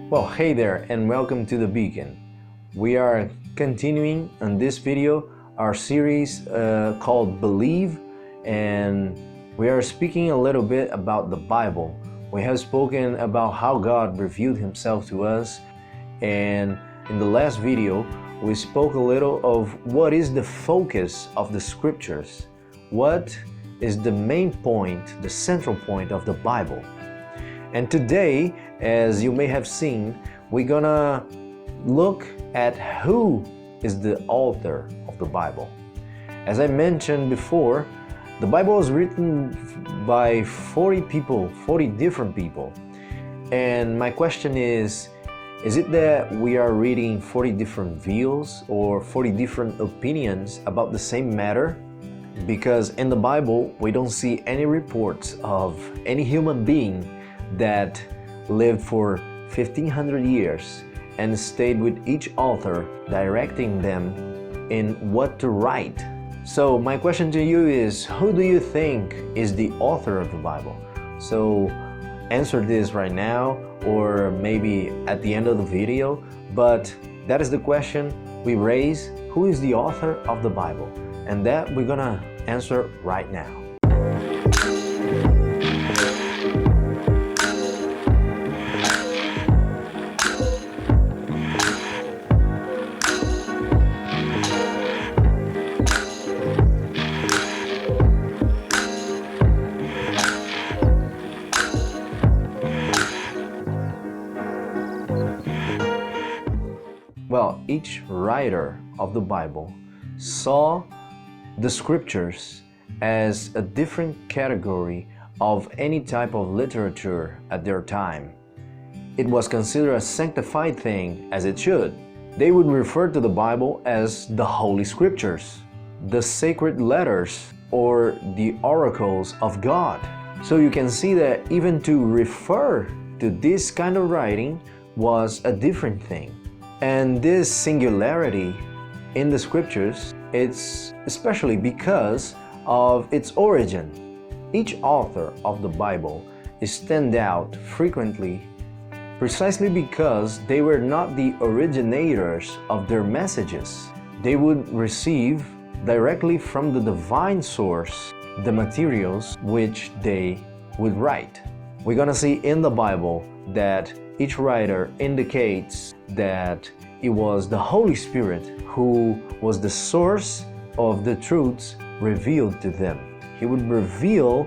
Well, hey there and welcome to The Beacon. We are continuing on this video our series called Believe, and we are speaking a little bit about the Bible. We have spoken about how God revealed Himself to us, and in the last video we spoke a little of what is the focus of the Scriptures, what is the main point, the central point of the Bible. And today, as you may have seen, we're gonna look at who is the author of the Bible. As I mentioned before, the Bible was written by 40 people, 40 different people. And my question is it that we are reading 40 different views or 40 different opinions about the same matter? Because in the Bible, we don't see any reports of any human being that lived for 1500 years and stayed with each author, directing them in what to write. So my question to you is, who do you think is the author of the Bible? So answer this right now or maybe at the end of the video, but that is the question we raise: who is the author of the Bible? And that we're gonna answer right now. Well, each writer of the Bible saw the Scriptures as a different category of any type of literature at their time. It was considered a sanctified thing, as it should. They would refer to the Bible as the Holy Scriptures, the sacred letters, or the oracles of God. So you can see that even to refer to this kind of writing was a different thing. And this singularity in the Scriptures, it's especially because of its origin. Each author of the Bible stands out frequently precisely because they were not the originators of their messages. They would receive directly from the divine source the materials which they would write. We're gonna see in the Bible that each writer indicates that it was the Holy Spirit who was the source of the truths revealed to them. He would reveal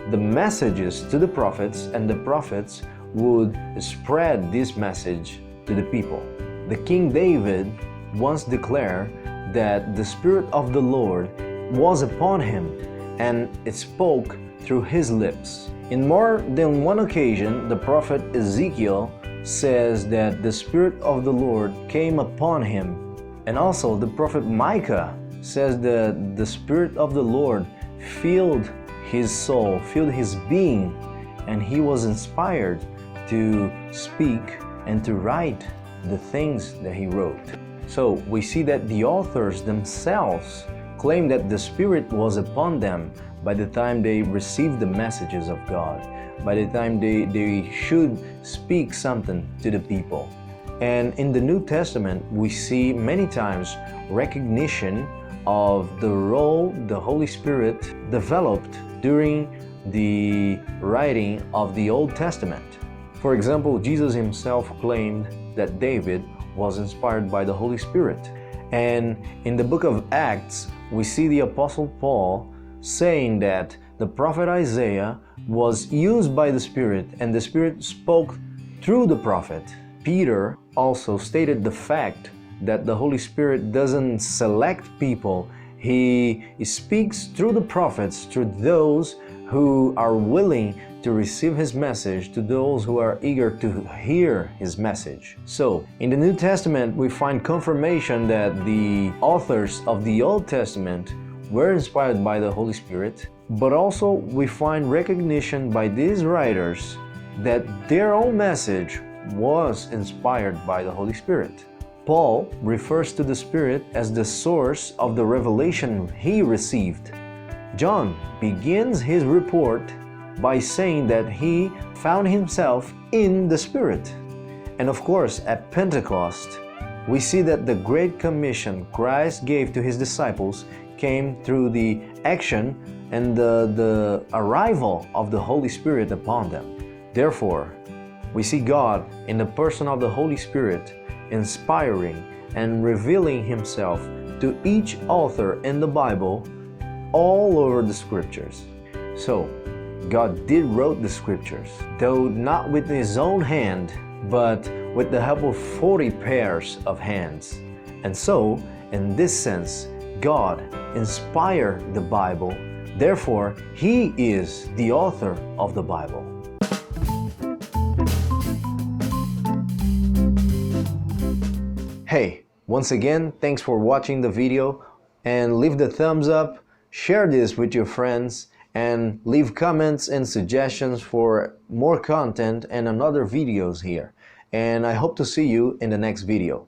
the messages to the prophets, and the prophets would spread this message to the people. The King David once declared that the Spirit of the Lord was upon him, and it spoke through his lips. In more than one occasion, the prophet Ezekiel says that the Spirit of the Lord came upon him. And also the prophet Micah says that the Spirit of the Lord filled his soul, filled his being, and he was inspired to speak and to write the things that he wrote. So we see that the authors themselves claim that the Spirit was upon them by the time they received the messages of God, by the time they should speak something to the people. And in the New Testament, we see many times recognition of the role the Holy Spirit developed during the writing of the Old Testament. For example, Jesus himself claimed that David was inspired by the Holy Spirit. And in the book of Acts, we see the Apostle Paul saying that the prophet Isaiah was used by the Spirit, and the Spirit spoke through the prophet. Peter also stated the fact that the Holy Spirit doesn't select people. He speaks through the prophets, through those who are willing to receive His message, to those who are eager to hear His message. So, in the New Testament, we find confirmation that the authors of the Old Testament were inspired by the Holy Spirit, but also we find recognition by these writers that their own message was inspired by the Holy Spirit. Paul refers to the Spirit as the source of the revelation he received. John begins his report by saying that he found himself in the Spirit. And of course, at Pentecost, we see that the Great Commission Christ gave to His disciples came through the action and the arrival of the Holy Spirit upon them. Therefore, we see God in the person of the Holy Spirit inspiring and revealing Himself to each author in the Bible all over the Scriptures. So, God did wrote the Scriptures, though not with His own hand, but with the help of 40 pairs of hands. And so, in this sense, God inspired the Bible. Therefore, He is the author of the Bible. Hey, once again, thanks for watching the video, and leave the thumbs up, share this with your friends, and leave comments and suggestions for more content and another videos here. And I hope to see you in the next video.